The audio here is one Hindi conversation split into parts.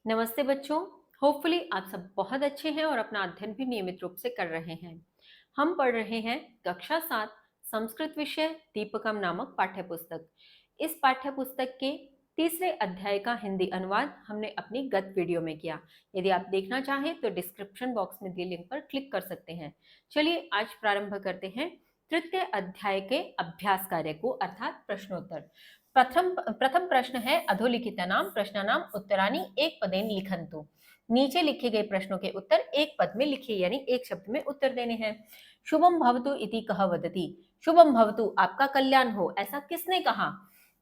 नमस्ते बच्चों। होपफुली आप सब बहुत अच्छे हैं और अपना अध्ययन भी नियमित रूप से कर रहे हैं। हम पढ़ रहे हैं कक्षा 7 संस्कृत विषय दीपकम नामक पाठ्य पुस्तक। इस पाठ्य पुस्तक के तीसरे अध्याय का हिंदी अनुवाद हमने अपनी गत वीडियो में किया। यदि आप देखना चाहें तो डिस्क्रिप्शन बॉक्स में दिए लिंक पर क्लिक कर सकते हैं। चलिए आज प्रारंभ करते हैं तृतीय अध्याय के अभ्यास कार्य को अर्थात प्रश्नोत्तर। प्रथम प्रश्न है अधोलिखितानां प्रश्नानां उत्तराणि एक पदेन लिखन्तु। नीचे लिखे गए प्रश्नों के उत्तर एक पद में लिखिए, यानी एक शब्द में उत्तर देने हैं। शुभम भवतु इति कह वदति। शुभम भवतु आपका कल्याण हो, ऐसा किसने कहा?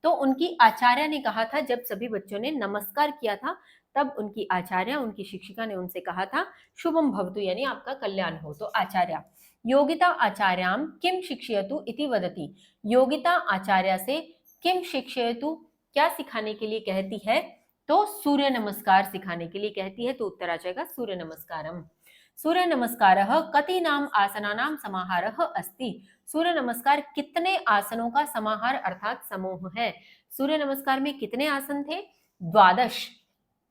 तो उनकी आचार्य ने कहा था। जब सभी बच्चों ने नमस्कार किया था तब उनकी आचार्य, उनकी शिक्षिका ने उनसे कहा था शुभम भवतु यानी आपका कल्याण हो। तो आचार्य। योगिता आचार्याम किम शिक्षयतु इति वदति। योगिता आचार्य से किम शिक्षयतु क्या सिखाने के लिए कहती है? तो सूर्य नमस्कार सिखाने के लिए कहती है। तो उत्तर आ जाएगा सूर्य नमस्कारम। सूर्य नमस्कारः कति नाम आसनानां समाहारः अस्ति। सूर्य नमस्कार कितने आसनों का समाहार अर्थात समूह है? सूर्य नमस्कार में कितने आसन थे? द्वादश।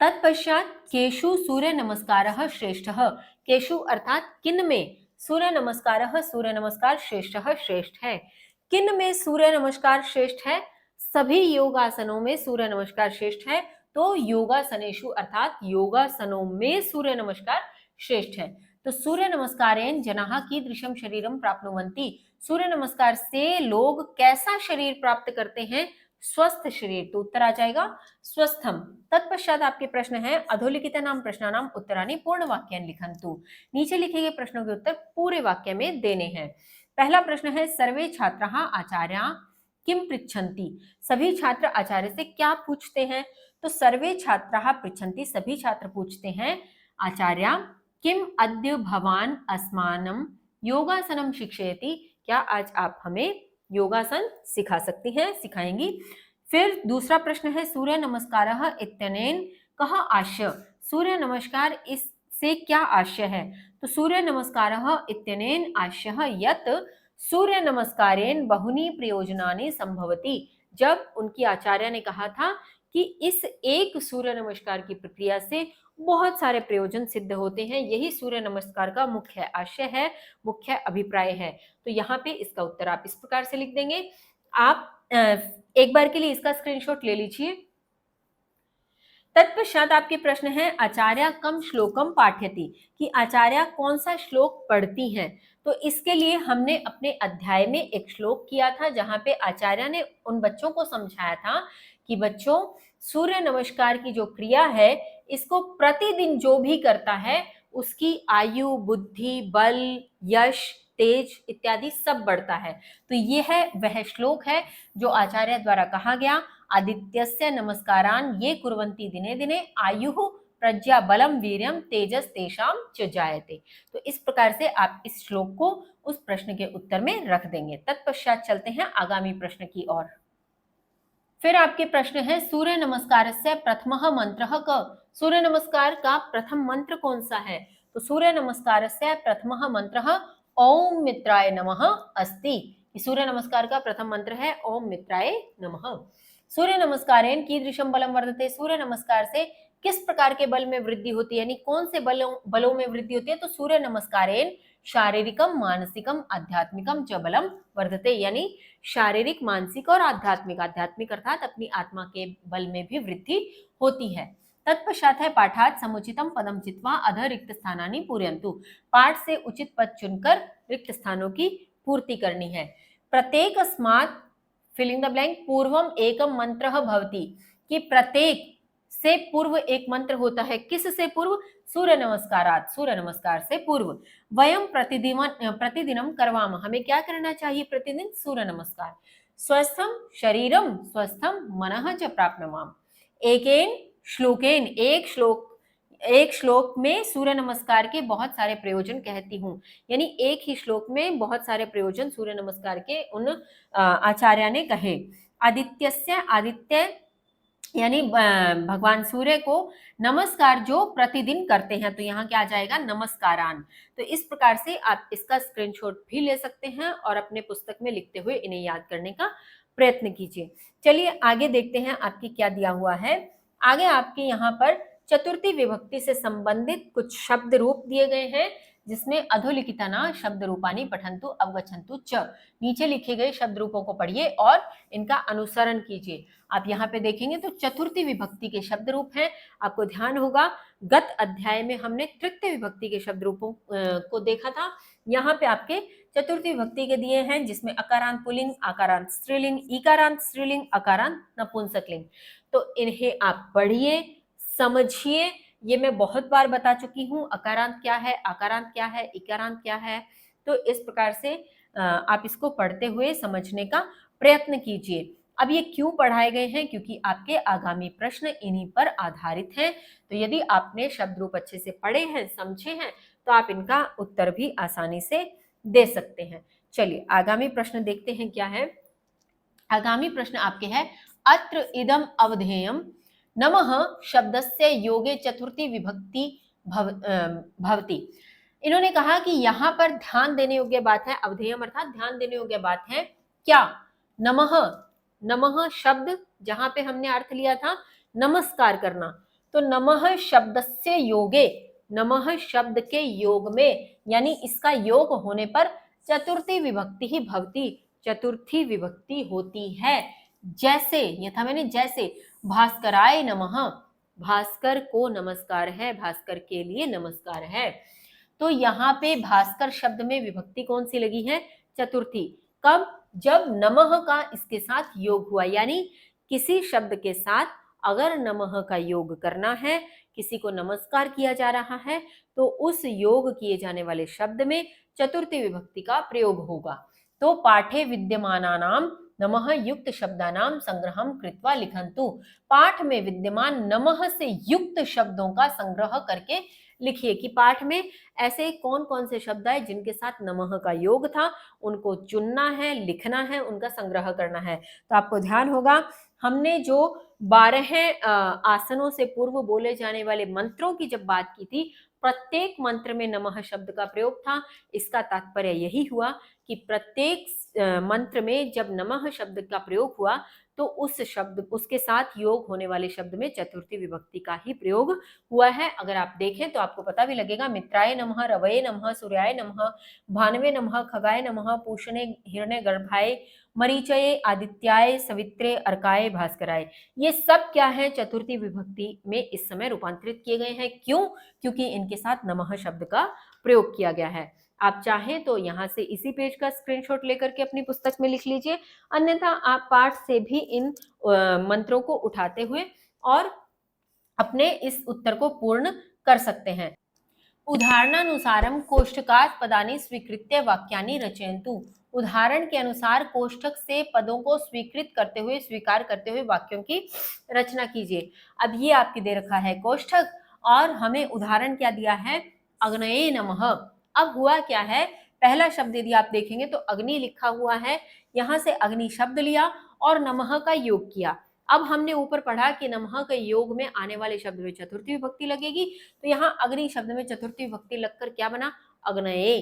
तत्पश्चात केशु सूर्य नमस्कारः श्रेष्ठः। केशु अर्थात किन में सूर्य नमस्कारः सूर्य नमस्कार श्रेष्ठः श्रेष्ठ है। किन में सूर्य नमस्कार श्रेष्ठ है? सभी योगासनों में सूर्य नमस्कार श्रेष्ठ है। तो योगासनेषु अर्थात योगासनों में सूर्य नमस्कार श्रेष्ठ है। तो सूर्य नमस्कारेण जनाः कीदृशं शरीरं प्राप्नुवन्ति। सूर्य नमस्कार से लोग कैसा शरीर प्राप्त करते हैं? स्वस्थ शरीर। तो उत्तर आ जाएगा स्वस्थम। तत्पश्चात आपके प्रश्न है अधोलिखितानां प्रश्नानां उत्तराणि पूर्ण वाक्यानि लिखन्तु। नीचे लिखे गए प्रश्नों के उत्तर पूरे वाक्य में देने हैं। पहला प्रश्न है सर्वे छात्राः आचार्याः किम पृच्छन्ति। सभी छात्र आचार्य से क्या पूछते हैं? तो सर्वे छात्राः पृच्छन्ति सभी छात्र पूछते हैं आचार्य किम अद्य भवान अस्मानं योगासनं शिक्षयति। क्या आज आप हमें योगासन सिखा सकती हैं, सिखाएंगी? फिर दूसरा प्रश्न है सूर्य नमस्कारः इत्यनेन कः आशय। सूर्य नमस्कार इससे क्या आशय है? तो सूर्य नमस्कारः इत्यनेन आशयः यत् सूर्य नमस्कारेण बहुनी प्रयोजनानि संभवति। जब उनकी आचार्य ने कहा था कि इस एक सूर्य नमस्कार की प्रक्रिया से बहुत सारे प्रयोजन सिद्ध होते हैं, यही सूर्य नमस्कार का मुख्य आशय है, मुख्य अभिप्राय है। तो यहाँ पे इसका उत्तर आप इस प्रकार से लिख देंगे। आप एक बार के लिए इसका स्क्रीनशॉट ले लीजिए। तत्पश्चात आपके प्रश्न है आचार्य कम श्लोकम पाठयति, कि आचार्य कौन सा श्लोक पढ़ती हैं। तो इसके लिए हमने अपने अध्याय में एक श्लोक किया था जहां पे आचार्य ने उन बच्चों को समझाया था कि बच्चों सूर्य नमस्कार की जो क्रिया है इसको प्रतिदिन जो भी करता है उसकी आयु, बुद्धि, बल, यश, तेज इत्यादि सब बढ़ता है। तो ये है वह श्लोक है जो आचार्य द्वारा कहा गया। आदित्यस्य नमस्कारान् ये कुर्वन्ति दिने दिने आयुः प्रज्ञा बलम वीर्यम तेजस तेषां च जायते। तो इस प्रकार से आप इस श्लोक को उस प्रश्न के उत्तर में रख देंगे। तत्पश्चात चलते हैं आगामी प्रश्न की ओर। फिर आपके प्रश्न है सूर्य नमस्कारस्य प्रथमः मंत्रः क। सूर्य नमस्कार का प्रथम मंत्र कौन सा है? तो सूर्य नमस्कारस्य प्रथमः मंत्रः ओम मित्राय नमः अस्ति। सूर्य नमस्कार का प्रथम मंत्र है ओम मित्राय नमः। सूर्य नमस्कारेण कीदृशं बलं वर्धते। सूर्य नमस्कार से किस प्रकार के बल में वृद्धि होती है, यानी कौन से बलों में वृद्धि होती है? तो सूर्य नमस्कारेण शारीरिकम मानसिकम आध्यात्मिकम च बलम वर्धते, यानी शारीरिक, मानसिक और आध्यात्मिक, आध्यात्मिक अर्थात अपनी आत्मा के बल में भी वृद्धि होती है। तत्पश्चात है पाठात समुचितम पदम चित्वा अध रिक्त स्थानानि पूरयन्तु। पाठ से उचित पद चुनकर रिक्त स्थानों की पूर्ति करनी है। प्रत्येक अस्मात् फिलिंग द ब्लैंक पूर्वम एकम मंत्रः भवति, कि प्रत्येक से पूर्व एक मंत्र होता है। किस से पूर्व? सूर्य नमस्कारात, सूर्य नमस्कार से पूर्व। वयम प्रतिदिनम करवाम, हमें क्या करना चाहिए प्रतिदिन? सूर्य नमस्कार। स्वस्थम शरीरम स्वस्थम मनः च प्राप्नुवाम। एकेन श्लोकेन, एक श्लोक में सूर्य नमस्कार के बहुत सारे प्रयोजन कहती हूँ, यानी एक ही श्लोक में बहुत सारे प्रयोजन सूर्य नमस्कार के उन आचार्य ने कहे। आदित्यस्य, आदित्य यानी भगवान सूर्य को नमस्कार जो प्रतिदिन करते हैं, तो यहाँ क्या आ जाएगा? नमस्कारान। तो इस प्रकार से आप इसका स्क्रीनशॉट भी ले सकते हैं और अपने पुस्तक में लिखते हुए इन्हें याद करने का प्रयत्न कीजिए। चलिए आगे देखते हैं आपकी क्या दिया हुआ है। आगे आपके यहाँ पर चतुर्थी विभक्ति से संबंधित कुछ शब्द रूप दिए गए हैं, जिसमें अधोलिखितना शब्द रूपानी पठन्तु अवगच्छन्तु च, नीचे लिखे गए शब्द रूपों को पढ़िए और इनका अनुसरण कीजिए। आप यहाँ पे देखेंगे तो चतुर्थी विभक्ति के शब्द रूप हैं। आपको ध्यान होगा गत अध्याय में हमने तृतीय विभक्ति के शब्द रूपों को देखा था। यहाँ पे आपके चतुर्थी विभक्ति के दिए हैं, जिसमें अकारांत पुल्लिंग, आकारांत स्त्रीलिंग, इकारांत स्त्रीलिंग, अकारांत नपुंसकलिंग। तो इन्हें आप पढ़िए, समझिए। ये मैं बहुत बार बता चुकी हूँ, अकारांत क्या है, आकारांत क्या है, इकारांत क्या है। तो इस प्रकार से आप इसको पढ़ते हुए समझने का प्रयत्न कीजिए। अब ये क्यों पढ़ाए गए हैं? क्योंकि आपके आगामी प्रश्न इन्हीं पर आधारित हैं। तो यदि आपने शब्द रूप अच्छे से पढ़े हैं, समझे हैं, तो आप इनका उत्तर भी आसानी से दे सकते हैं। चलिए आगामी प्रश्न देखते हैं क्या है। आगामी प्रश्न आपके है, अत्र इदम अवधेयम नमः शब्दस्य योगे चतुर्थी विभक्ति भवति। इन्होंने कहा कि यहाँ पर ध्यान देने योग्य बात है, अवधेयम अर्थात ध्यान देने योग्य बात है क्या? नमः, नमः शब्द जहां पे हमने अर्थ लिया था नमस्कार करना, तो नमः शब्दस्य योगे, नमः शब्द के योग में, यानी इसका योग होने पर चतुर्थी विभक्ति ही भवति, चतुर्थी विभक्ति होती है। जैसे ये था मैंने, जैसे भास्कराय नमः, भास्कर को नमस्कार है, भास्कर के लिए नमस्कार है। तो यहाँ पे भास्कर शब्द में विभक्ति कौन सी लगी है? चतुर्थी। कब? जब नमः का इसके साथ योग हुआ, यानी किसी शब्द के साथ अगर नमः का योग करना है, किसी को नमस्कार किया जा रहा है, तो उस योग किए जाने वाले शब्द में चतुर्थी विभक्ति का प्रयोग होगा। तो पाठे विद्यमानानाम नमः युक्त शब्दानाम संग्रहम कृत्वा लिखन्तु। पाठ में विद्यमान नमः से युक्त शब्दों का संग्रह करके लिखिए कि पाठ में ऐसे कौन कौन से शब्द आए जिनके साथ नमः का योग था, उनको चुनना है, लिखना है, उनका संग्रह करना है। तो आपको ध्यान होगा हमने जो 12 आसनों से पूर्व बोले जाने वाले मंत्रों की जब बात की थी, प्रत्येक मंत्र में नमः शब्द का प्रयोग था। इसका तात्पर्य यही हुआ कि प्रत्येक मंत्र में जब नमः शब्द का प्रयोग हुआ, तो उस शब्द, उसके साथ योग होने वाले शब्द में चतुर्थी विभक्ति का ही प्रयोग हुआ है। अगर आप देखें तो आपको पता भी लगेगा, मित्राय नमः, रवये नमः, सूर्याय नमः, भानवे नमः, खगाय नमः, पूषणे हिरण्य गर्भाय, मरीचये आदित्याय, सवित्रे अर्काय, भास्कराय। ये सब क्या है? चतुर्थी विभक्ति में इस समय रूपांतरित किए गए हैं। क्यों? क्योंकि इनके साथ नमः शब्द का प्रयोग किया गया है। आप चाहें तो यहाँ से इसी पेज का स्क्रीनशॉट लेकर के अपनी पुस्तक में लिख लीजिए, अन्यथा आप पाठ से भी इन मंत्रों को उठाते हुए और अपने इस उत्तर को पूर्ण कर सकते हैं। उदाहरणानुसारम कोष्ठकात् पदानि स्वीकृत्य वाक्यानि रचयन्तु। उदाहरण के अनुसार कोष्ठक से पदों को स्वीकृत करते हुए, स्वीकार करते हुए वाक्यों की रचना कीजिए। अब ये आपकी दे रखा है कोष्ठक और हमें उदाहरण क्या दिया है? अग्नये नमः। अब हुआ क्या है? पहला शब्द यदि आप देखेंगे तो अग्नि लिखा हुआ है, यहाँ से अग्नि शब्द लिया और नमः का योग किया। अब हमने ऊपर पढ़ा कि नमः के योग में आने वाले शब्द में चतुर्थी विभक्ति लगेगी, तो यहाँ अग्नि शब्द में चतुर्थी विभक्ति लगकर क्या बना? अग्नये।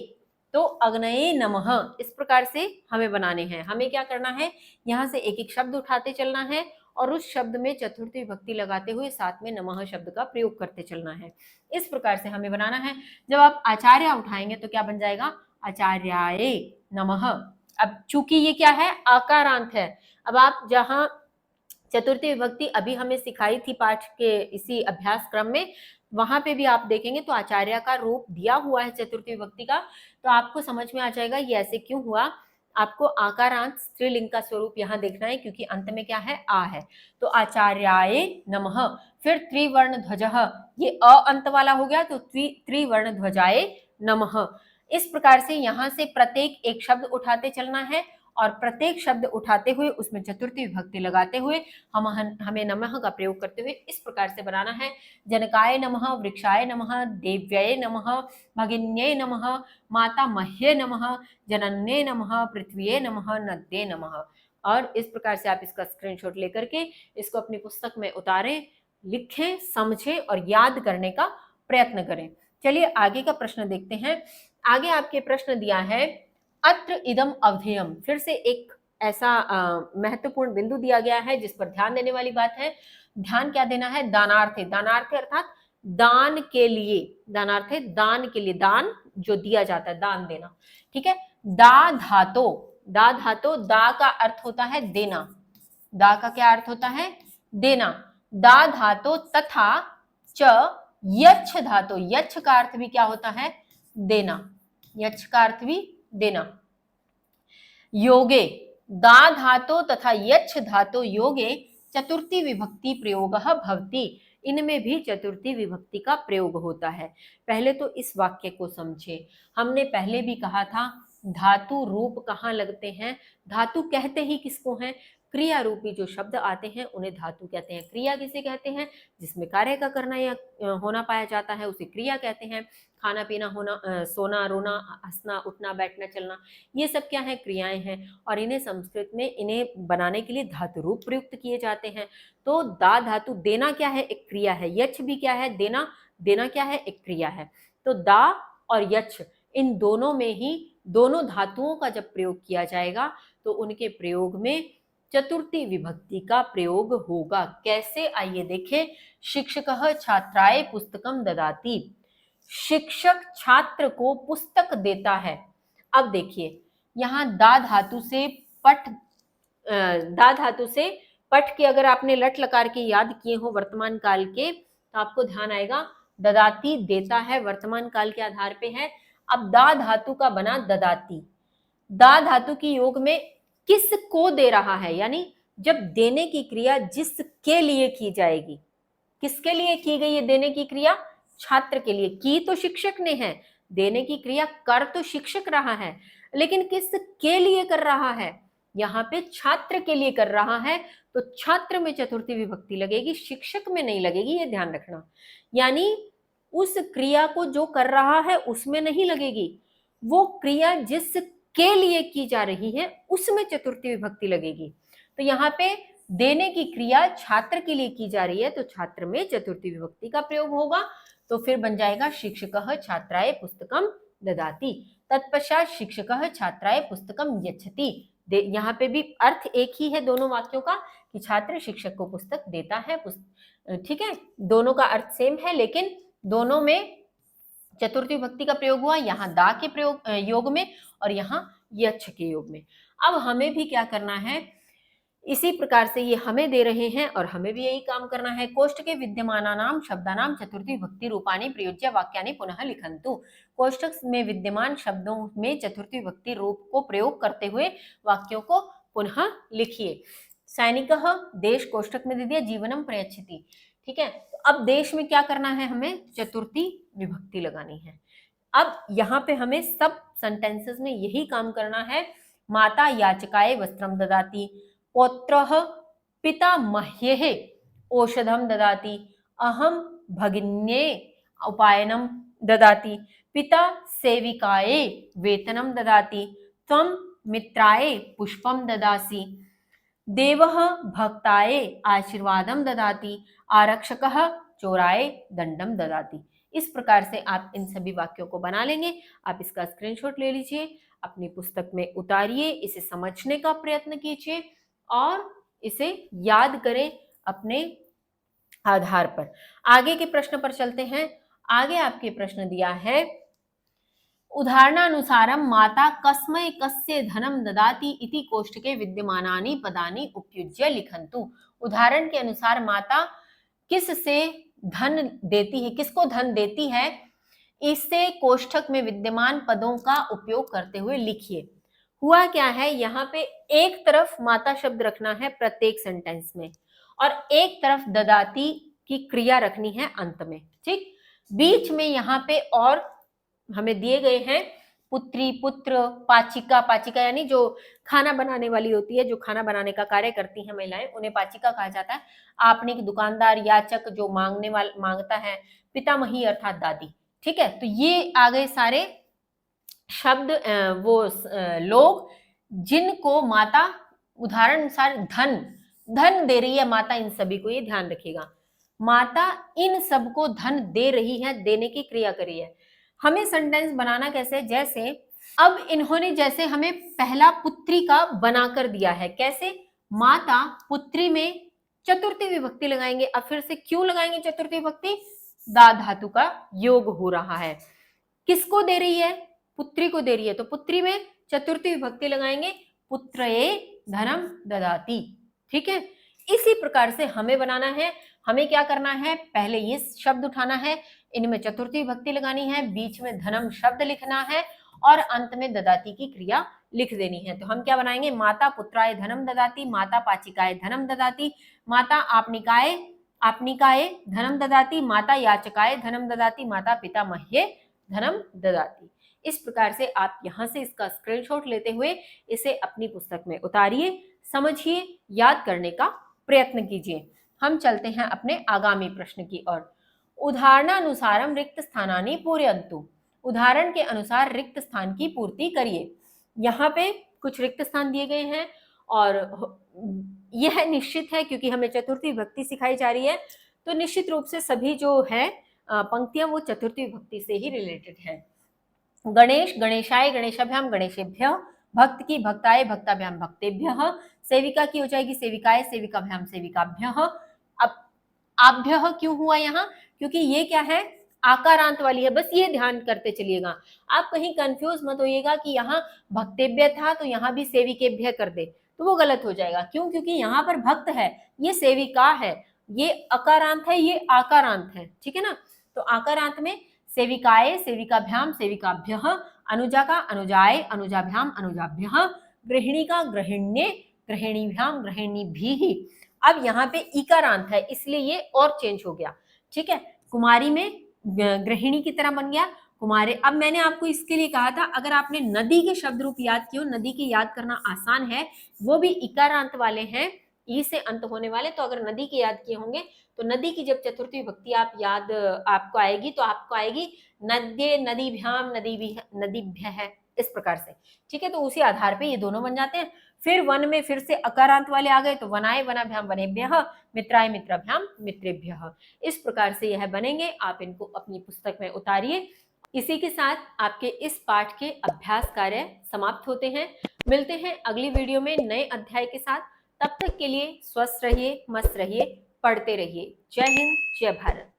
तो अग्नये नमः इस प्रकार से हमें बनाने हैं। हमें क्या करना है? यहाँ से एक एक शब्द उठाते चलना है और उस शब्द में चतुर्थी विभक्ति लगाते हुए साथ में नमः शब्द का प्रयोग करते चलना है। इस प्रकार से हमें बनाना है। जब आप आचार्य उठाएंगे तो क्या बन जाएगा? आचार्याय नमः। अब चूंकि ये क्या है? आकारांत है। अब आप जहां चतुर्थी विभक्ति अभी हमें सिखाई थी पाठ के इसी अभ्यास क्रम में, वहां पे भी आप देखेंगे तो आचार्य का रूप दिया हुआ है चतुर्थी विभक्ति का, तो आपको समझ में आ जाएगा ये ऐसे क्यों हुआ। आपको आकारांत स्त्रीलिंग का स्वरूप यहाँ देखना है क्योंकि अंत में क्या है? आ है। तो आचार्याय नमः। फिर त्रिवर्ण ध्वजः, ये अ अंत वाला हो गया तो त्रिवर्ण ध्वजाय नमः। इस प्रकार से यहाँ से प्रत्येक एक शब्द उठाते चलना है और प्रत्येक शब्द उठाते हुए उसमें चतुर्थी विभक्ति लगाते हुए हमें नमः का प्रयोग करते हुए इस प्रकार से बनाना है। जनकाय नमः, वृक्षाय नमः, देव्यै नमः, भगिन्यै नमः, माता मह्ये नमः, जनन्ये नमः, पृथ्वीये नमः, नद्ये नमः। और इस प्रकार से आप इसका स्क्रीनशॉट लेकर के इसको अपनी पुस्तक में उतारें, लिखें, समझें और याद करने का प्रयत्न करें। चलिए आगे का प्रश्न देखते हैं। आगे आपके प्रश्न दिया है, अत्र इदम अवधेयम। फिर से एक ऐसा महत्वपूर्ण बिंदु दिया गया है जिस पर ध्यान देने वाली बात है। ध्यान क्या देना है, दानार्थे, दानार्थे अर्थात दान के लिए, दानार्थे दान के लिए, दान जो दिया जाता है, दान देना, ठीक है। दा धातो, दा धातो, दा का अर्थ होता है देना, दा का क्या अर्थ होता है, देना। दा धातो तथा च यच्छ धातो, यच्छ का अर्थ भी क्या होता है, देना, यच्छ का अर्थ भी देना। योगे, दा धातो तथा यच्छ धातो योगे चतुर्थी विभक्ति प्रयोगः भवति, इनमें भी चतुर्थी विभक्ति का प्रयोग होता है। पहले तो इस वाक्य को समझे। हमने पहले भी कहा था धातु रूप कहाँ लगते हैं, धातु कहते ही किसको हैं, क्रिया रूपी जो शब्द आते हैं उन्हें धातु कहते हैं। क्रिया किसे कहते हैं, जिसमें कार्य का करना या होना पाया जाता है उसे क्रिया कहते हैं। खाना पीना, होना, सोना, रोना, हंसना, उठना, बैठना, चलना, ये सब क्या है, क्रियाएं हैं। और इन्हें संस्कृत में, इन्हें बनाने के लिए धातु रूप प्रयुक्त किए जाते हैं। तो दा धातु, देना क्या है, एक क्रिया है। यच्छ भी क्या है, देना, देना क्या है, एक क्रिया है। तो दा और यच्छ, इन दोनों में ही, दोनों धातुओं का जब प्रयोग किया जाएगा तो उनके प्रयोग में चतुर्थी विभक्ति का प्रयोग होगा। कैसे, आइए देखें। शिक्षकः छात्राय पुस्तकम ददाति, शिक्षक छात्र को पुस्तक देता है। अब देखिए यहाँ दा धातु से पठ, दा धातु से पठ के अगर आपने लट लकार के याद किए हो वर्तमान काल के, तो आपको ध्यान आएगा ददाती देता है, वर्तमान काल के आधार पे है। अब दा धातु का बना ददाती, दा धातु की योग में किसको दे रहा है, यानी जब देने की क्रिया जिसके लिए की जाएगी, किसके लिए की गई है देने की क्रिया, छात्र के लिए। की तो शिक्षक ने है, देने की क्रिया कर तो शिक्षक रहा है, लेकिन किसके लिए कर रहा है, यहाँ पे छात्र के लिए कर रहा है। तो छात्र में चतुर्थी विभक्ति लगेगी, शिक्षक में नहीं लगेगी, ये ध्यान रखना। यानी उस क्रिया को जो कर रहा है उसमें नहीं लगेगी, वो क्रिया जिसके लिए की जा रही है उसमें चतुर्थी विभक्ति लगेगी। तो यहाँ पे देने की क्रिया छात्र के लिए की जा रही है, तो छात्र में चतुर्थी विभक्ति का प्रयोग होगा। तो फिर बन जाएगा शिक्षकः छात्राय पुस्तकम ददाति, तत्पश्चात शिक्षकः छात्राय पुस्तकम यच्छति। यहाँ पे भी अर्थ एक ही है दोनों वाक्यों का, कि छात्र शिक्षक को पुस्तक देता है, ठीक है, दोनों का अर्थ सेम है, लेकिन दोनों में चतुर्थी विभक्ति का प्रयोग हुआ, यहाँ दा के प्रयोग योग में और यहाँ यच्छ के योग में। अब हमें भी क्या करना है, इसी प्रकार से ये हमें दे रहे हैं और हमें भी यही काम करना है। कोष्टके विद्यमानानां शब्दानां चतुर्थी विभक्ति रूपाणि प्रयुज्य वाक्यानि पुनः लिखन्तु, कोष्टक में विद्यमान शब्दों में चतुर्थी विभक्ति रूप को प्रयोग करते हुए वाक्यों को पुनः लिखिए। सैनिकः, देश कोष्टक में दे दिया, जीवनम प्रयच्छति, ठीक है। तो अब देश में क्या करना है, हमें चतुर्थी विभक्ति लगानी है। अब यहाँ पे हमें सब सेंटेंसेस में यही काम करना है। माता याचकाय वस्त्रम ददाति, पौत्रः पितामह्येः औषधं ददाति, अहं भगिन्ये उपायनं ददाति, पिता सेविकायै वेतनं ददाति, त्वं मित्राय पुष्पं ददासि, देवः भक्ताय आशीर्वादं ददाति, आरक्षकः चोराय दंडम ददाति। इस प्रकार से आप इन सभी वाक्यों को बना लेंगे। आप इसका स्क्रीनशॉट ले लीजिए, अपनी पुस्तक में उतारिए, इसे समझने का प्रयत्न कीजिए और इसे याद करें अपने आधार पर। आगे के प्रश्न पर चलते हैं। आगे आपके प्रश्न दिया है, उदाहरणानुसारम माता कस्मै कस्य धनम ददाति इति कोष्टके विद्यमानानि पदानि उपयुज्य लिखन्तु। उदाहरण के अनुसार माता किस से धन देती है, किसको धन देती है, इससे कोष्ठक में विद्यमान पदों का उपयोग करते हुए लिखिए। हुआ क्या है, यहाँ पे एक तरफ माता शब्द रखना है प्रत्येक सेंटेंस में और एक तरफ ददाती की क्रिया रखनी है अंत में, ठीक। बीच में यहाँ पे और हमें दिए गए हैं पुत्री, पुत्र, पाचिका, पाचिका यानी जो खाना बनाने वाली होती है, जो खाना बनाने का कार्य करती हैं महिलाएं, उन्हें पाचिका कहा जाता है। आपने दुकानदार, याचक जो मांगने वाला मांगता है, पितामही अर्थात दादी, ठीक है। तो ये आ गए सारे शब्द, वो लोग जिनको माता उदाहरण अनुसार धन दे रही है माता, इन सभी को ये ध्यान रखिएगा, माता इन सबको धन दे रही है, देने की क्रिया करी है। हमें सेंटेंस बनाना कैसे, जैसे अब इन्होंने जैसे हमें पहला पुत्री का बनाकर दिया है, कैसे, माता पुत्री में चतुर्थी विभक्ति लगाएंगे। अब फिर से क्यों लगाएंगे चतुर्थी विभक्ति? दा धातु का योग हो रहा है। किसको दे रही है? पुत्री को दे रही है, तो पुत्री में चतुर्थी विभक्ति लगाएंगे, पुत्रये धनम ददाति। ठीक है, इसी प्रकार से हमें बनाना है। हमें क्या करना है? पहले ये शब्द उठाना है, इनमें चतुर्थी विभक्ति लगानी है, बीच में धनम शब्द लिखना है और अंत में ददाति की क्रिया लिख देनी है। तो हम क्या बनाएंगे? माता पुत्राय धनम ददाति, माता पाचिकाय धनम ददाति, माता आपनिकाय धनम ददाति, माता याचकाय धनम ददाति, माता पिता मह्ये धनम ददाति। इस प्रकार से आप यहाँ से इसका स्क्रीनशॉट लेते हुए इसे अपनी पुस्तक में उतारिए, समझिए, याद करने का प्रयत्न कीजिए। हम चलते हैं अपने आगामी प्रश्न की ओर। उदाहरणानुसारम रिक्त स्थानानि पूरयन्तु। उदाहरण के अनुसार रिक्त स्थान की पूर्ति करिए। यहाँ पे कुछ रिक्त स्थान दिए गए हैं और यह निश्चित है क्योंकि हमें चतुर्थी विभक्ति सिखाई जा रही है, तो निश्चित रूप से सभी जो है पंक्तियां वो चतुर्थी विभक्ति से ही रिलेटेड है। गणेश गणेशाय गणेशाभ्याम गणेशेभ्यः, भक्त की भक्ताय भक्ताभ्याम भक्तेभ्यः, सेविका की हो जाएगी सेविकाय सेविकाभ्याम सेविकाभ्यः। अब आभ्यः क्यों हुआ यहाँ? क्योंकि ये क्या है? आकारांत वाली है, बस ये ध्यान करते चलिएगा। आप कहीं कंफ्यूज मत होइएगा कि यहाँ भक्तेभ्य था तो यहाँ भी सेविकेभ्य कर दे, तो वो गलत हो जाएगा। क्यों? क्योंकि यहाँ पर भक्त है, ये सेविका है, ये अकारांत है, ये आकारांत है। ठीक है ना? तो आकारांत में सेविकाय सेविकाभ्याम सेविकाभ्यः, अनुजा का अनुजाय अनुजाभ्याम अनुजाभ्यः, गृहिणी का गृहिण्ये गृहिणीभ्याम गृहिणीभिः। अब यहाँ पे इकारांत है इसलिए ये और चेंज हो गया। ठीक है, कुमारी में गृहिणी की तरह बन गया कुमारे। अब मैंने आपको इसके लिए कहा था, अगर आपने नदी के शब्द रूप याद किए, नदी के याद करना आसान है, वो भी इकारांत वाले हैं, ई से अंत होने वाले। तो अगर नदी के याद किए होंगे तो नदी की जब चतुर्थी विभक्ति आप याद आपको आएगी तो आपको आएगी नद्ये नदीभ्याम नदीभ्य है, इस प्रकार से। ठीक है, तो उसी आधार पे ये दोनों बन जाते हैं। फिर वन में फिर से अकारांत वाले आ गए तो वनाय वनाभ्याम वनेभ्यः, मित्राय मित्राभ्याम मित्रेभ्यः। इस प्रकार से यह बनेंगे। आप इनको अपनी पुस्तक में उतारिए। इसी के साथ आपके इस पाठ के अभ्यास कार्य समाप्त होते हैं। मिलते हैं अगली वीडियो में नए अध्याय के साथ। तब तक के लिए स्वस्थ रहिए, मस्त रहिए, पढ़ते रहिए। जय हिंद, जय भारत।